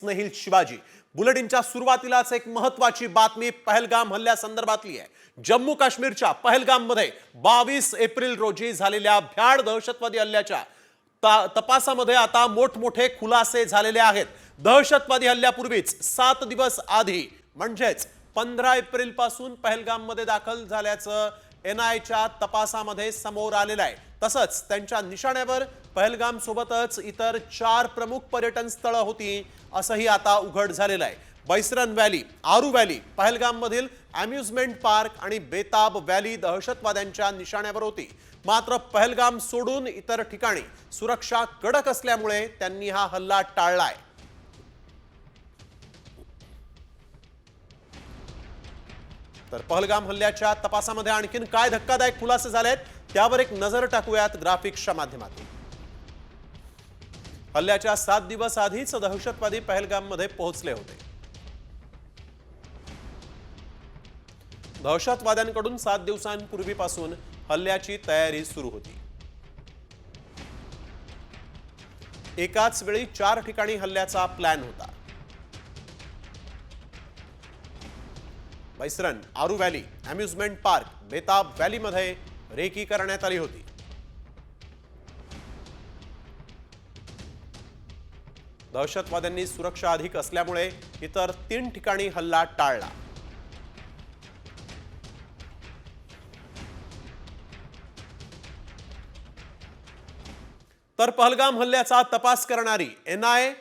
स्नेहिल शिवाजी बुलेटिनच्या सुरुवातीलाच एक महत्त्वाची बातमी पहलगाम हल्ल्यासंदर्भातली आहे। जम्मू काश्मीरच्या पहलगाम मध्ये 22 एप्रिल रोजी झालेल्या भ्याड दहशतवादी हल्ल्याच्या तपासामध्ये आता मोठमोठे खुलासे झालेले आहेत। दहशतवादी हल्ल्यापूर्वीच 7 दिवस आधी म्हणजेच 15 एप्रिल पासून पहलगाम मध्ये दाखल झाल्याचं एनआयच्या तपासामध्ये समोर आलेलं आहे। तसंच त्यांच्या निशाण्यावर पहलगाम सोबतच इतर 4 प्रमुख पर्यटन स्थळे होती असंही आता उघड झालेलं आहे। बैसरन व्हॅली, आरू व्हॅली, पहलगाम मधील अम्युजमेंट पार्क आणि बेताब व्हॅली दहशतवाद्यांच्या निशाण्यावर होती। मात्र पहलगाम सोडून इतर ठिकाणी सुरक्षा कडक असल्यामुळे त्यांनी हा हल्ला टाळलाय। तर पहलगाम हल्ल्याच्या तपासामध्ये आणखीन काय धक्कादायक खुलासे झालेत त्यावर एक नजर टाकूयात ग्राफिक्सच्या माध्यमातून। हल्ल्याच्या 7 दिवस आधीच दहशतवादी पहलगाम मध्ये पोहोचले होते। दहशतवाद्यांकडून 7 दिवसांपूर्वीपासून हल्ल्याची तयारी सुरू होती। एकाच वेळी 4 ठिकाणी हल्ल्याचा प्लॅन होता। बैसरन, आरू व्हॅली, अम्युजमेंट पार्क, बेताब व्हॅली मध्ये रेकी करण्यात आली होती। दहशतवाद्यांनी सुरक्षा अधिक असल्यामुळे इतर 3 ठिकाणी हल्ला टाळला। तर पहलगाम हल्ल्याचा तपास करणारी एनआय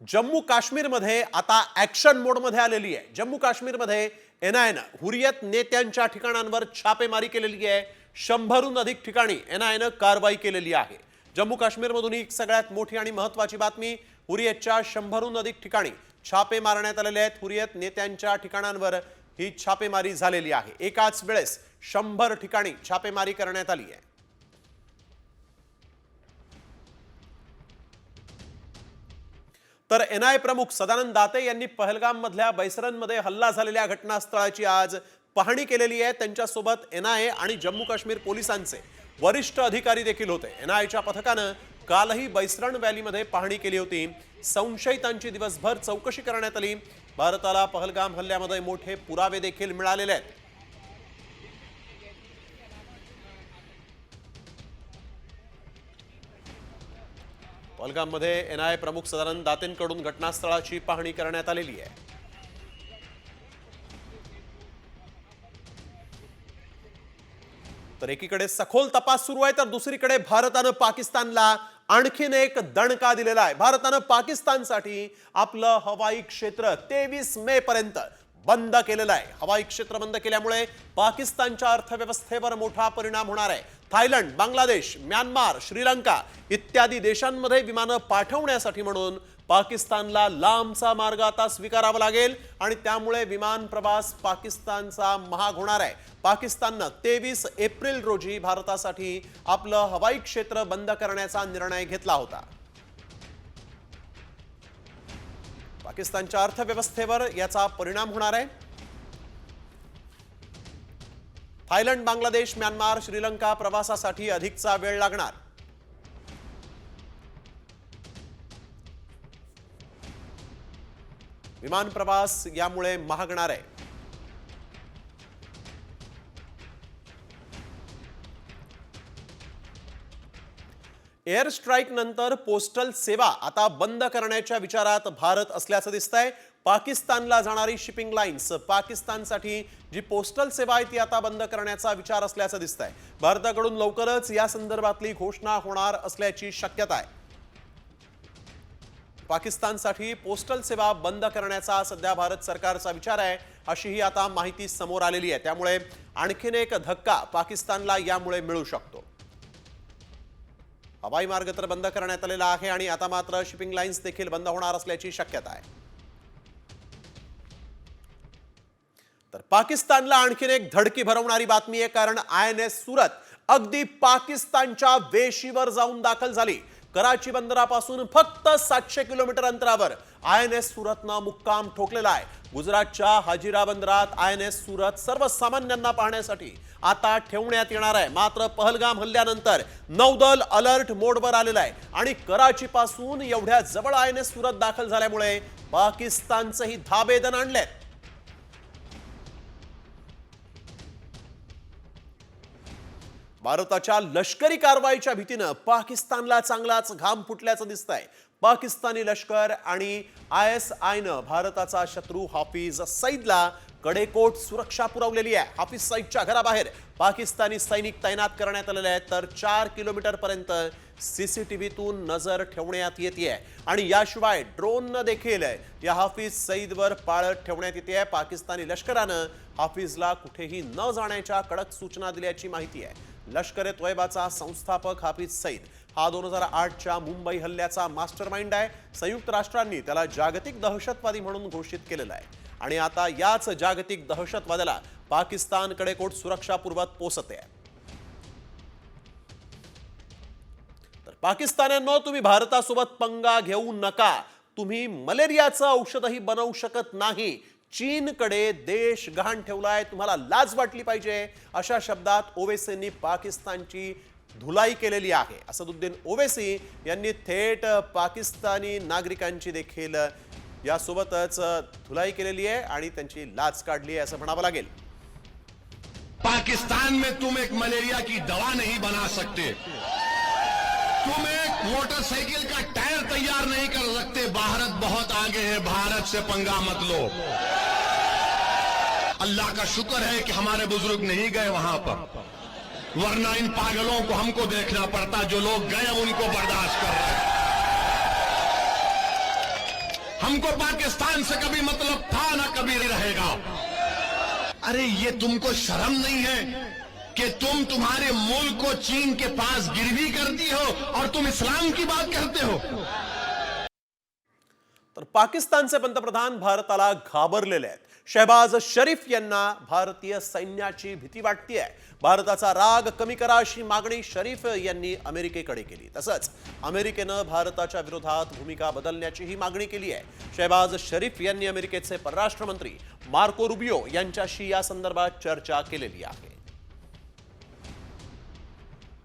जम्मू काश्मीरमध्ये आता ऍक्शन मोडमध्ये आलेली आहे। जम्मू काश्मीरमध्ये एनआयने हुरियत नेत्यांच्या ठिकाणांवर छापेमारी केलेली आहे। 100हून अधिक ठिकाणी एनआयने कारवाई केलेली आहे। जम्मू काश्मीरमधून ही सगळ्यात मोठी आणि महत्त्वाची बातमी, हुरियतच्या 100हून अधिक ठिकाणी छापे मारण्यात आलेले आहेत। हुरियत नेत्यांच्या ठिकाणांवर ही छापेमारी झालेली आहे। एकाच वेळेस 100 ठिकाणी छापेमारी करण्यात आली आहे। तर एनआय प्रमुख सदानंद दाते यांनी पहलगाम मधल्या बैसरन मध्ये हल्ला झालेल्या घटनास्थळाची आज पाहणी केलेली आहे। त्यांच्यासोबत एनआय आणि जम्मू काश्मीर पोलिसांचे वरिष्ठ अधिकारी देखील होते। एनआयच्या पथकाने कालही बैसरन व्हॅलीमध्ये पाहणी केली होती। संशयितांची दिवसभर चौकशी करण्यात आली। भारताला पहलगाम हल्ल्यामध्ये मोठे पुरावे देखील मिळालेले आहेत। पहलगाम मध्ये एनआय प्रमुख सदानंद दातेंकडून घटनास्थळाची पाहणी करण्यात आलेली आहे। तर एकीकडे सखोल तपास सुरू आहे, तर दुसरीकडे भारताने पाकिस्तानला आणखीन एक दणका दिलेला आहे। भारताने पाकिस्तानसाठी आपलं हवाई क्षेत्र 23 मे पर्यंत बंद केलेलं आहे। हवाई क्षेत्र बंद केल्यामुळे पाकिस्तानच्या अर्थव्यवस्थेवर मोठा परिणाम होणार आहे। थायलंड, बांगलादेश, म्यानमार, श्रीलंका इत्यादी देशांमध्ये विमानं पाठवण्यासाठी म्हणून पाकिस्तानला लांबचा मार्ग आता स्वीकारावा लागेल आणि त्यामुळे विमान प्रवास पाकिस्तानचा महाग होणार आहे। पाकिस्तानने 23 एप्रिल रोजी भारतासाठी आपलं हवाई क्षेत्र बंद करण्याचा निर्णय घेतला होता। पाकिस्तानच्या अर्थव्यवस्थेवर याचा परिणाम होणार आहे। थायलंड, बांगलादेश, म्यानमार, श्रीलंका प्रवासासाठी अधिकचा वेळ लागणार। विमान प्रवास यामुळे महागणार आहे। एअर स्ट्राइक नंतर पोस्टल सेवा आता बंद करण्याच्या विचारात भारत असल्याचं दिसतंय। पाकिस्तानला जाणारी शिपिंग लाईन्स, पाकिस्तानसाठी जी पोस्टल सेवा आहे ती आता बंद करण्याचा विचार असल्याचं दिसतंय। भारताकडून लवकरच या संदर्भातली घोषणा होणार असल्याची शक्यता आहे। पाकिस्तानसाठी पोस्टल सेवा बंद करण्याचा सध्या भारत सरकारचा विचार आहे, अशी ही आता माहिती समोर आलेली आहे। त्यामुळे आणखीन एक धक्का पाकिस्तानला यामुळे मिळू शकतो। हवाई मार्ग तर बंद करण्यात आलेला आहे आणि आता मात्र शिपिंग लाईन्स देखील बंद होणार असल्याची शक्यता आहे। तर पाकिस्तानला आणखीन एक धडकी भरवणारी बातमी आहे, कारण आयएनएस सुरत अगदी पाकिस्तानच्या वेशीवर जाऊन दाखल झाली। कराची बंदरापासून फक्त 700 किलोमीटर अंतरावर INS सुरतनं मुक्काम ठोकलेला आहे. गुजरातच्या हाजिरा बंदरात INS सुरत सर्वसामान्यांना पाहण्यासाठी आता ठेवण्यात येणार आहे. मात्र पहलगाम हल्ल्यानंतर नौदल अलर्ट मोडवर आलेलं आहे आणि कराची पासून एवढ्या जवळ INS सुरत दाखल झाल्यामुळे पाकिस्तानचेही धाबे दणाणलेत. भारताच्या लष्करी कारवाईच्या भीतीनं पाकिस्तानला चांगलाच घाम फुटल्याचं दिसतंय. पाकिस्तानी लष्कर आणि ISIनं भारताचा शत्रू हाफिज सईदला कडेकोट सुरक्षा पुरवलेली आहे. हाफिज सईदच्या घराबाहेर पाकिस्तानी सैनिक तैनात करण्यात आलेले आहेत, तर 4 किलोमीटर पर्यंत CCTVतून नजर ठेवण्यात येते आणि याशिवाय ड्रोननं देखील या हाफिज सईदवर पाळत ठेवण्यात येते. पाकिस्तानी लष्करानं हाफिजला कुठेही न जाण्याच्या कडक सूचना दिल्याची माहिती आहे. लष्कर-ए तोयबाचा संस्थापक हाफिज सईद हा 2008च्या मुंबई हल्ल्याचा मास्टरमाइंड आहे. संयुक्त राष्ट्रांनी त्याला जागतिक दहशतवादी म्हणून घोषित केलेला आहे आणि आता याच जागतिक दहशतवाद्याला पाकिस्तान कडेकोट सुरक्षा पुरवत पोसते आहे. तर पाकिस्तान्यांनो, तुम्ही भारतासोबत पंगा घेऊ नका. तुम्ही मलेरियाचं औषधही बनवू शकत नाही. चीनकडे देश गहाण ठेवलाय, तुम्हाला लाज वाटली पाहिजे, अशा शब्दात ओवैसींनी पाकिस्तानची धुलाई केलेली आहे. असदुद्दीन ओवैसी यांनी थेट पाकिस्तानी नागरिकांची देखील यासोबतच धुलाई केलेली आहे आणि त्यांची लाज काढली आहे असं म्हणावं लागेल. पाकिस्तान में तुम एक मलेरिया की दवा नहीं बना सकते, तुम एक मोटरसाइकिल का टायर तैयार नहीं कर सकते. भारत बहुत आगे है, भारत से पंगा मत लो. अल्लाह का शुक्र है कि हमारे बुजुर्ग नहीं गए वहां पर, वरना इन पागलों को हमको देखना पड़ता. जो लोग गए उनको बर्दाश्त कर रहे हैं. हमको पाकिस्तान से कभी मतलब था ना कभी रहेगा. अरे ये तुमको शर्म नहीं है कि तुम तुम्हारे मुल्क को चीन के पास गिरवी करती हो और तुम इस्लाम की बात करते हो. तर पाकिस्तानचे पंतप्रधान भारताला घाबरलेले आहेत. शहबाज शरीफ यांना भारतीय सैन्याची भीती वाटतेय. भारताचा राग कमी करा अशी मागणी शरीफ यांनी अमेरिकेकडे केली. तसंच अमेरिकेनं भारताच्या विरोधात भूमिका बदलण्याचीही मागणी केली आहे. शहबाज शरीफ यांनी अमेरिकेचे परराष्ट्र मंत्री मार्को रुबियो यांच्याशी या संदर्भात चर्चा केलेली आहे.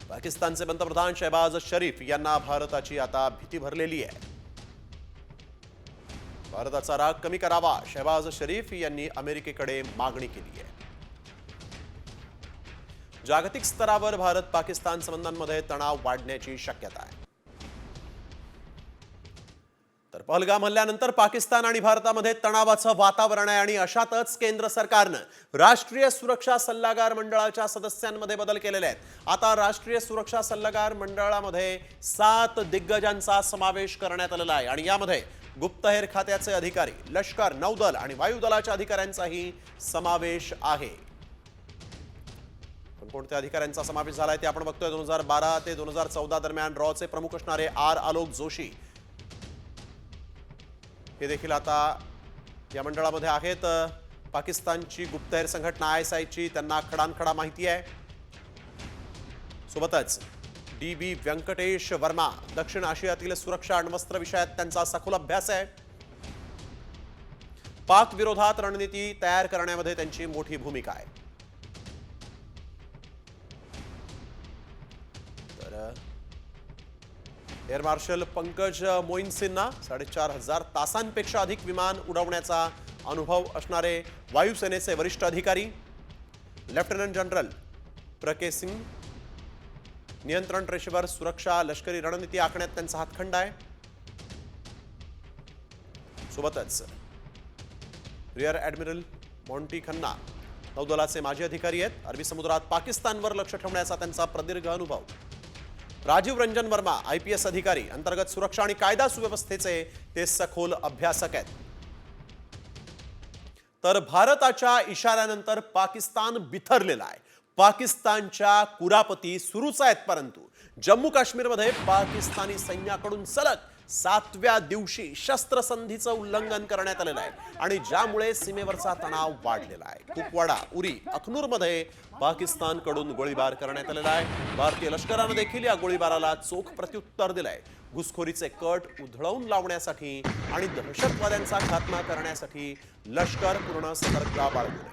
पाकिस्तानचे पंतप्रधान शहबाज शरीफ यांना भारताची आता भीती भरलेली आहे. भारताचा राग कमी करावा, शहबाज शरीफ यांनी अमेरिकेकडे मागणी केली आहे. जागतिक स्तरावर भारत पाकिस्तान संबंधांमध्ये तणाव वाढण्याची शक्यता आहे. तर पहलगाम हल्ल्यानंतर पाकिस्तान आणि भारतामध्ये तणावाचं वातावरण आहे आणि अशातच केंद्र सरकारनं राष्ट्रीय सुरक्षा सल्लागार मंडळाच्या सदस्यांमध्ये बदल केलेले आहेत. आता राष्ट्रीय सुरक्षा सल्लागार मंडळामध्ये 7 दिग्गजांचा समावेश करण्यात आलेला आहे आणि यामध्ये गुप्तहेर खात्याचे अधिकारी, लष्कर, नौदल आणि वायुदलाच्या अधिकाऱ्यांचाही समावेश आहे. कोणत्या अधिकाऱ्यांचा समावेश झालाय ते आपण बघतोय. 2012 ते 2014 दरम्यान रॉचे प्रमुख असणारे आलोक जोशी हे देखील आता या मंडळामध्ये आहेत. पाकिस्तानची गुप्तहेर संघटना ISI त्यांना खडानखडा माहिती आहे. सोबतच DB व्यंकटेश वर्मा, दक्षिण आशियातील सुरक्षा अण्वस्त्र विषयात त्यांचा सखोल अभ्यास आहे. पाक विरोधात रणनीती तयार करण्यामध्ये त्यांची मोठी भूमिका आहे. एअर मार्शल पंकज मोइनसिंना 4,500 तासांपेक्षा अधिक विमान उडवण्याचा अनुभव असणारे वायुसेनेचे वरिष्ठ अधिकारी, लेफ्टनंट जनरल प्रके सिंग, नियंत्रण रेषेवर सुरक्षा लष्करी रणनीती आखण्यात त्यांचा हातखंडा आहे. सोबतच रिअर ॲडमिरल मॉन्टी खन्ना नौदलाचे माजी अधिकारी आहेत. अरबी समुद्रात पाकिस्तानवर लक्ष ठेवण्याचा त्यांचा प्रदीर्घ अनुभव. राजीव रंजन वर्मा IPS अधिकारी, अंतर्गत सुरक्षा आणि कायदा सुव्यवस्थेचे ते सखोल अभ्यासक आहेत. तर भारताच्या इशाऱ्यानंतर पाकिस्तान बिथरलेला आहे. पाकिस्तानच्या कुरापती सुरूच आहेत, परंतु जम्मू काश्मीरमध्ये पाकिस्तानी सैन्याकडून सलग 7व्या दिवशी शस्त्रसंधीचं उल्लंघन करण्यात आलेलं आहे आणि ज्यामुळे सीमेवरचा तणाव वाढलेला आहे। कुपवाडा, उरी, अखनूरमध्ये पाकिस्तानकडून गोळीबार करण्यात आलेला आहे। भारतीय लष्कराने देखील या गोळीबाराला चोख प्रत्युत्तर दिलंय। घुसखोरीचे कट उधळवून लावण्यासाठी आणि दहशतवाद्यांचा खात्मा करण्यासाठी लष्कर पूर्ण सतर्कता बाळगले।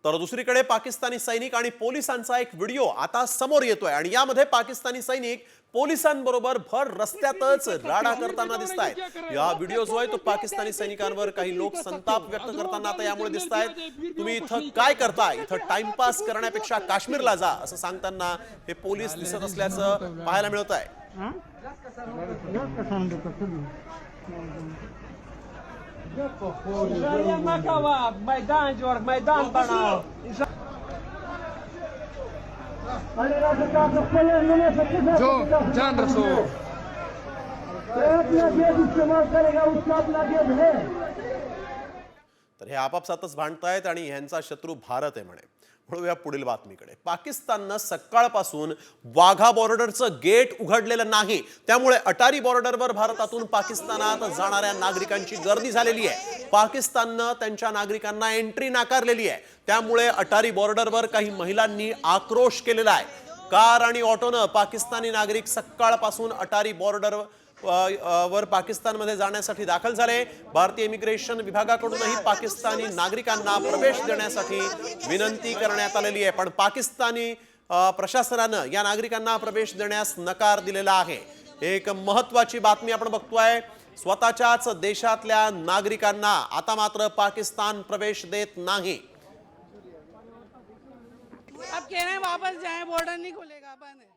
तर दुसरीकडे पाकिस्तानी सैनिक आणि पोलिसांचा एक व्हिडिओ आता समोर येतोय आणि यामध्ये पाकिस्तानी सैनिक पोलिसांबरोबर भर रस्त्यातच राडा करताना दिसतायत। या व्हिडिओ जो आहे तो पाकिस्तानी सैनिकांवर काही लोक संताप व्यक्त करताना आता यामुळे दिसतायत। तुम्ही इथं काय करताय, इथं टाइमपास करण्यापेक्षा काश्मीरला जा असं सांगताना हे पोलीस दिसत असल्याचं पाहायला मिळत आहे। मैदान जोड़ मैदान बनाओ जो जान रखो इस्तेमाल करेगा उसका अपना देश है। तर हे आपापसातच भांडतायत आणि ह्यांचा शत्रू भारत आहे म्हणे। वळूया पुढील बातमीकडे। पाकिस्ताननं सकाळपासून वाघा बॉर्डरचं गेट उघडलेलं नाही, त्यामुळे अटारी बॉर्डरवर भारतातून पाकिस्तानात जाणाऱ्या नागरिकांची गर्दी झालेली आहे। पाकिस्ताननं त्यांच्या नागरिकांना एंट्री नाकारलेली आहे, त्यामुळे अटारी बॉर्डरवर काही महिलांनी आक्रोश केलेला आहे। कार आणि ऑटोनं पाकिस्तानी नागरिक सकाळपासून अटारी बॉर्डर वर पाकिस्तानमध्ये जाण्यासाठी दाखल झाले। भारतीय इमिग्रेशन विभागाकडूनही पाकिस्तानी नागरिकांना प्रवेश देण्यासाठी विनंती करण्यात आलेली आहे, पण पाकिस्तानी प्रशासनानं या नागरिकांना प्रवेश देण्यास नकार दिलेला आहे। एक महत्त्वाची बातमी आपण बघतोय, स्वतःच्याच देशातल्या नागरिकांना आता मात्र पाकिस्तान प्रवेश देत नाही। अब कह रहे हैं वापस जाएं, बॉर्डर नहीं खुलेगा, बंद है।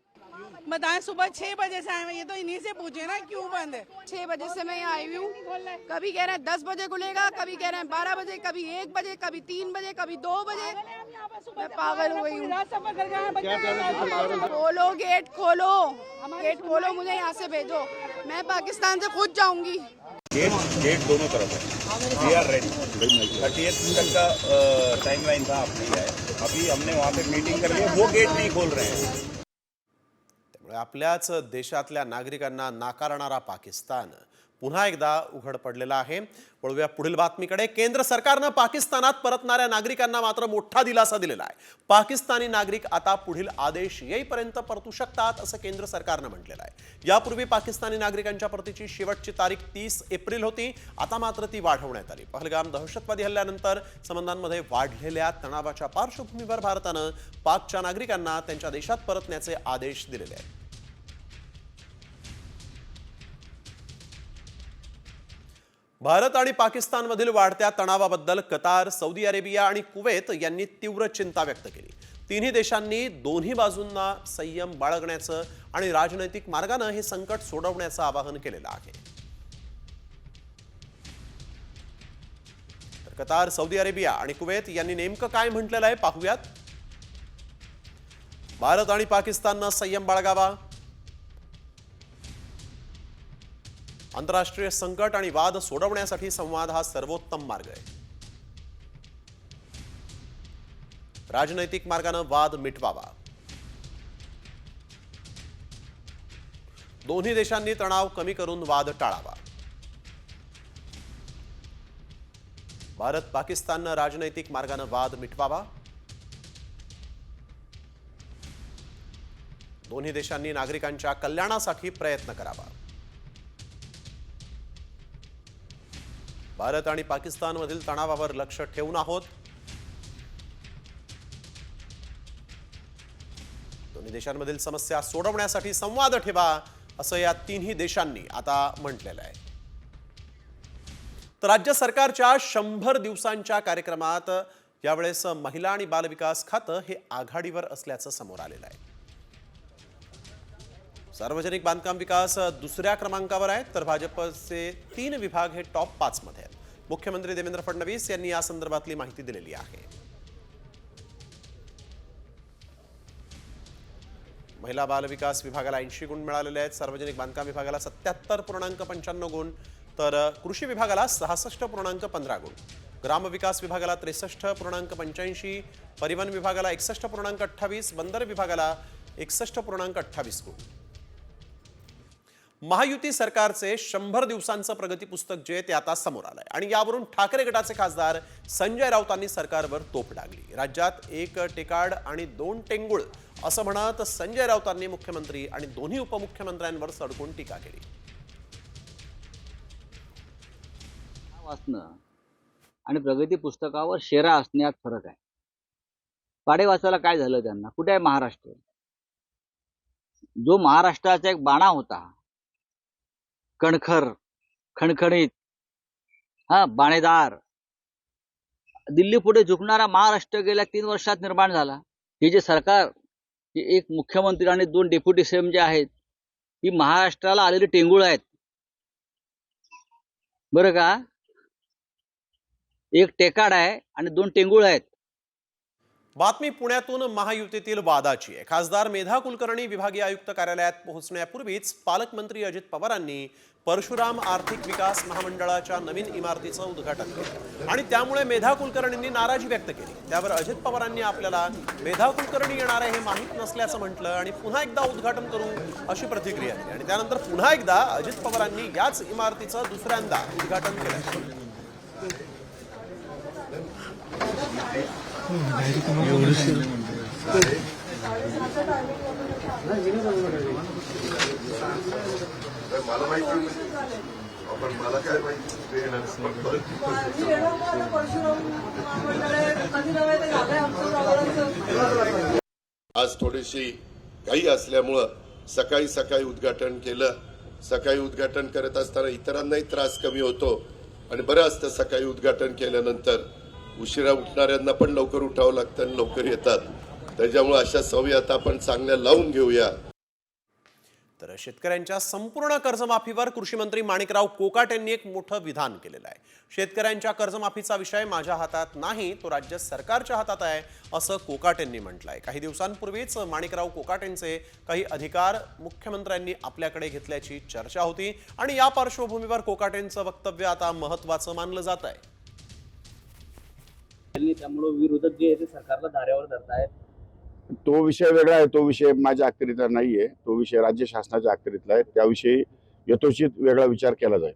बताएं, सुबह 6 बजे से आए हैं, ये तो इन्हीं से पूछे ना क्यों बंद है। 6 बजे से मैं यहाँ आई हूँ। कभी कह रहे हैं 10 बजे खुलेगा, कभी कह रहे हैं 12 बजे, कभी 1 बजे, कभी 3 बजे, कभी 2 बजे। मैं पागल हो गई हूँ। खोलो गेट, खोलो गेट, खोलो, मुझे यहाँ से भेजो, मैं पाकिस्तान से खुद जाऊंगी। गेट दोनों तरफ है। We R ready. 30th तक का टाइमलाइन था, आपने लिया है। अभी हमने वहाँ पे मीटिंग कर ली है, वो गेट नहीं खोल रहे हैं। त्यामुळे आपल्याच देशातल्या नागरिकांना नाकारणारा पाकिस्तान पुन्हा एकदा उघड पडलेला आहे। वळूया पुढील बातमीकडे। केंद्र सरकारनं पाकिस्तानात परतणाऱ्या नागरिकांना मात्र मोठा दिलासा दिलेला आहे। पाकिस्तानी नागरिक आता पुढील आदेश येईपर्यंत परतू शकतात असं केंद्र सरकारनं म्हटलेलं आहे। यापूर्वी पाकिस्तानी नागरिकांच्या परतीची शेवटची तारीख 30 एप्रिल होती, आता मात्र ती वाढवण्यात आली। पहलगाम दहशतवादी हल्ल्यानंतर संबंधांमध्ये वाढलेल्या तणावाच्या पार्श्वभूमीवर भारतानं पाकच्या नागरिकांना त्यांच्या देशात परतण्याचे आदेश दिलेले आहेत। भारत आणि पाकिस्तानमधील वाढत्या तणावाबद्दल कतार, सौदी अरेबिया आणि कुवेत यांनी तीव्र चिंता व्यक्त केली। तिन्ही देशांनी दोन्ही बाजूंना संयम बाळगण्याचं आणि राजनैतिक मार्गाने हे संकट सोडवण्याचं आवाहन केलेलं आहे। तर कतार, सौदी अरेबिया आणि कुवेत यांनी नेमकं काय म्हटलेलं आहे पाहूयात। भारत आणि पाकिस्ताननं संयम बाळगावा, आंतरराष्ट्रीय संकट आणि वाद सोडवण्यासाठी संवाद हा सर्वोत्तम मार्ग आहे। राजनैतिक मार्गाने वाद मिटवावा। दोन्ही देशांनी तणाव कमी करून वाद टाळावा। भारत पाकिस्ताननं राजनैतिक मार्गाने वाद मिटवावा। दोन्ही देशांनी नागरिकांच्या कल्याणासाठी प्रयत्न करावा। भारत आणि पाकिस्तानमधील तणावावर लक्ष ठेवून आहोत। दोन्ही देशांमधील समस्या सोडवण्यासाठी संवाद ठेवा असं या तिन्ही देशांनी आता म्हटलेलं आहे। तर राज्य सरकारच्या 100 दिवसांच्या कार्यक्रमात यावेळेस महिला आणि बालविकास खातं हे आघाडीवर असल्याचं समोर आलेलं आहे। सार्वजनिक बांधकाम विकास दुसऱ्या क्रमांकावर आहे, तर भाजपचे 3 विभाग हे टॉप 5 मध्ये आहेत। मुख्यमंत्री देवेंद्र फडणवीस यांनी या संदर्भातली माहिती दिलेली आहे। महिला बाल विकास विभागाला 80 गुण मिळालेले आहेत, सार्वजनिक बांधकाम विभागाला 77.95 गुण, तर कृषी विभागाला 66.15 गुण, ग्रामविकास विभागाला 63.85, परिवहन विभागाला 61.28, बंदर विभागाला 61.28 कोटी. महायुती सरकारचे 100 दिवसांचं प्रगती पुस्तक जे ते आता समोर आलंय आणि यावरून ठाकरे गटाचे खासदार संजय राऊतांनी सरकारवर तोफ डागली. राज्यात 1 टेकाड आणि 2 टेंगुळ असं म्हणत संजय राऊतांनी मुख्यमंत्री आणि दोन्ही उपमुख्यमंत्र्यांवर सडकून टीका केली. वाचणं आणि प्रगती पुस्तकावर शेरा असण्यात फरक आहे. पाढे वाचायला काय झालं त्यांना? कुठे आहे महाराष्ट्र? जो महाराष्ट्राचा एक बाणा होता, कणखर, खणखणीत, बाणेदार, दिल्ली पुढे झुकणारा महाराष्ट्र गेल्या 3 वर्षात निर्माण झाला. हे जे सरकार, एक मुख्यमंत्री आणि 2 डेप्युटी सीएम जे आहेत, ही महाराष्ट्राला आलेली टेंगुळ आहेत बरं का. 1 टेकाड आहे आणि 2 टेंगुळ आहेत. बातमी पुण्यातून महायुतीतील वादाची आहे. खासदार मेधा कुलकर्णी विभागीय आयुक्त कार्यालयात पोहोचण्यापूर्वीच पालकमंत्री अजित पवारांनी परशुराम आर्थिक विकास महामंडळाच्या नवीन इमारतीचं उद्घाटन केलं आणि त्यामुळे मेधा कुलकर्णींनी नाराजी व्यक्त केली. त्यावर अजित पवारांनी आपल्याला मेधा कुलकर्णी येणार आहे हे माहीत नसल्याचं म्हटलं आणि पुन्हा एकदा उद्घाटन करू अशी प्रतिक्रिया दिली आणि त्यानंतर पुन्हा एकदा अजित पवारांनी याच इमारतीचं दुसऱ्यांदा उद्घाटन केलं. आज थोडीशी घाई असल्यामुळं सकाळी उद्घाटन केलं. सकाळी उद्घाटन करत असताना इतरांनाही त्रास कमी होतो आणि बरं असतं सकाळी उद्घाटन केल्यानंतर उशिरा उठणाऱ्यांना पण लवकर उठावं लागतं आणि लवकर येतात. त्याच्यामुळे अशा सवयी आता आपण चांगल्या लावून घेऊया. तर शेतकऱ्यांच्या संपूर्ण कर्जमाफीवर कृषी मंत्री माणिकराव कोकाट यांनी एक मोठं विधान केलेलं आहे. शेतकऱ्यांच्या कर्जमाफीचा विषय माझ्या हातात नाही, तो राज्य सरकारच्या हातात आहे असं कोकाट यांनी म्हटलंय. काही दिवसांपूर्वीच माणिकराव कोकाट यांचे काही अधिकार मुख्यमंत्र्यांनी आपल्याकडे घेतल्याची चर्चा होती आणि या पार्श्वभूमीवर कोकाट यांचं वक्तव्य आता महत्त्वाचं मानलं जात आहे. त्यामुळे विरोधक जे आहे ते सरकारला धाऱ्यावर धरतायत. तो विषय वेगळा आहे. तो विषय माझ्या अखत्यारीतला नाहीये. तो विषय राज्य शासनाच्या अखत्यारीतला आहे. त्याविषयी यथोचित वेगळा विचार केला जाईल.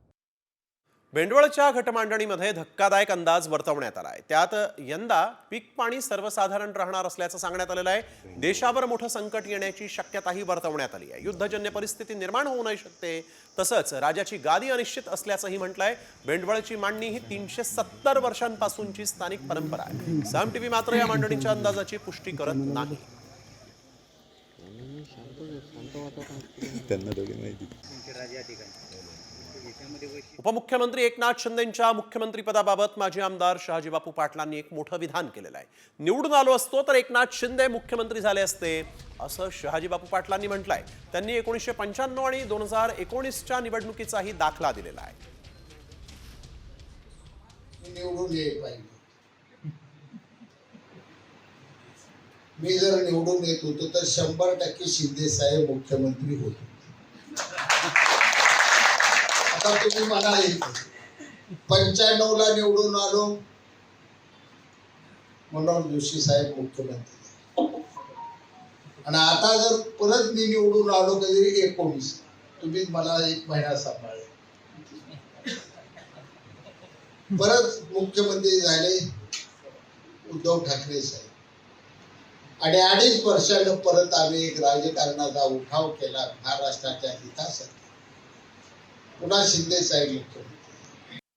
भेंडवळच्या घटमांडणीमध्ये धक्कादायक अंदाज वर्तवण्यात आला आहे. त्यात यंदा पीक पाणी सर्वसाधारण राहणार असल्याचं सांगण्यात आलेलं आहे. देशावर मोठं संकट येण्याची शक्यताही वर्तवण्यात आली आहे. युद्धजन्य परिस्थिती निर्माण होऊ नाही शकते. तसंच राज्याची गादी अनिश्चित असल्याचंही म्हटलंय. भेंडवळची मांडणी ही 370 वर्षांपासूनची स्थानिक परंपरा आहे. साम टीव्ही मात्र या मांडणीच्या अंदाजाची पुष्टी करत नाही. उपमुख्यमंत्री एकनाथ शिंदेंच्या मुख्यमंत्रीपदाबाबत माजी आमदार शहाजीबापू पाटलांनी एक मोठं विधान केलेलं आहे. निवडून आलो असतो तर एकनाथ शिंदे मुख्यमंत्री झाले असते असं शहाजीबापू पाटलांनी म्हटलंय. त्यांनी 1995 आणि 2019च्या निवडणुकीचाही दाखला दिलेला आहे. निवडून येईल पाहिजे. मी जर निवडून येत होतो तर 100% शिंदे साहेब मुख्यमंत्री होते. आता तुम्ही म्हणाल 95 ला निवडून आलो मनोहर जोशी साहेब मुख्यमंत्री आणि आता जर परत मी निवडून आलो कधी 19 तुम्ही मला 1 महिना सांभाळले परत मुख्यमंत्री झाले उद्धव ठाकरे साहेब आणि 2.5 वर्षानं परत आम्ही एक राजकारणाचा उठाव केला महाराष्ट्राच्या हितासाठी. पुन्हा शिंदे साहेब मुख्यमंत्री